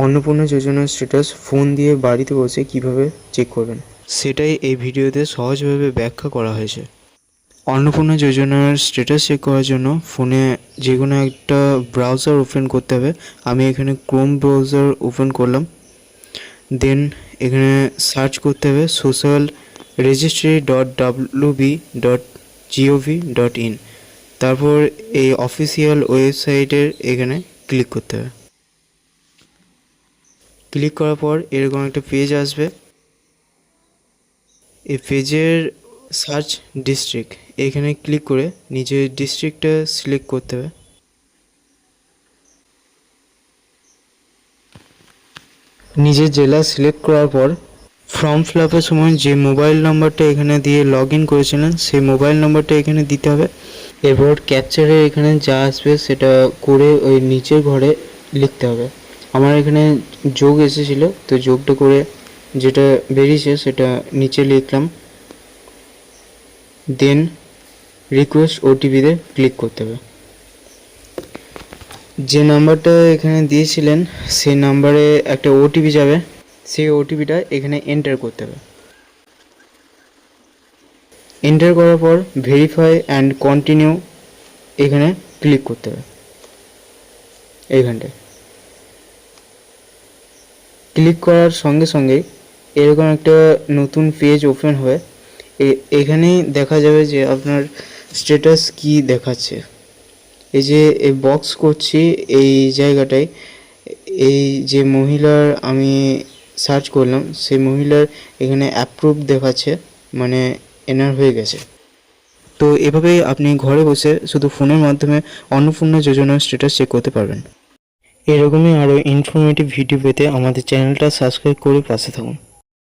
অন্নপূর্ণা যোজনার status phone দিয়ে বাড়িতে বসে কিভাবে চেক করবেন, সেটাই এই ভিডিওতে সহজভাবে ব্যাখ্যা করা হয়েছে। অন্নপূর্ণা যোজনার স্ট্যাটাস চেক করার জন্য ফোনে যে কোনো একটা ব্রাউজার ওপেন করতে হবে। আমি এখানে ক্রোম ব্রাউজার ওপেন করলাম। দেন এখানে সার্চ করতে হবে socialregistry.wb.gov.in। তারপর এই অফিসিয়াল ওয়েবসাইটের এখানে ক্লিক করতে হবে। ক্লিক করার পর এরকম একটা পেজ আসবে। এই পেজের সার্চ ডিস্ট্রিক্ট এখানে ক্লিক করে নিজের ডিস্ট্রিক্টটা সিলেক্ট করতে হবে। নিজের জেলা সিলেক্ট করার পর ফর্ম ফিল আপের সময় যে মোবাইল নাম্বারটা এখানে দিয়ে লগ ইন করেছিলেন সেই মোবাইল নাম্বারটা এখানে দিতে হবে। এরপর ক্যাপচারে এখানে যা আসবে সেটা করে ওই নিচের ঘরে লিখতে হবে। আমার এখানে যোগ এসেছিলো, তো যোগটা করে যেটা বেরিয়েছে সেটা নিচে লিখলাম। দেন রিকোয়েস্ট ওটিপিতে ক্লিক করতে হবে। যে নাম্বারটা এখানে দিয়েছিলেন সেই নাম্বারে একটা ওটিপি যাবে, সেই ওটিপিটা এখানে এন্টার করতে হবে। এন্টার করার পর ভেরিফাই অ্যান্ড কন্টিনিউ এখানে ক্লিক করতে হবে। এইখানটায় ক্লিক করার সঙ্গে সঙ্গেই এরকম একটা নতুন পেজ ওপেন হবে। এখানেই দেখা যাবে যে আপনার স্ট্যাটাস কি দেখাচ্ছে। এই যে এই বক্স করছি এই জায়গাটায় এই যে মহিলার আমি সার্চ করলাম সেই মহিলার এখানে অ্যাপ্রুভ দেখাচ্ছে, মানে এনার হয়ে গেছে। তো এভাবেই আপনি ঘরে বসে শুধু ফোনের মাধ্যমে অন্নপূর্ণা যোজনার স্ট্যাটাস চেক করতে পারবেন। এরকমই আরও ইনফরমেটিভ ভিডিও পেতে আমাদের চ্যানেলটা সাবস্ক্রাইব করে পাশে থাকুন।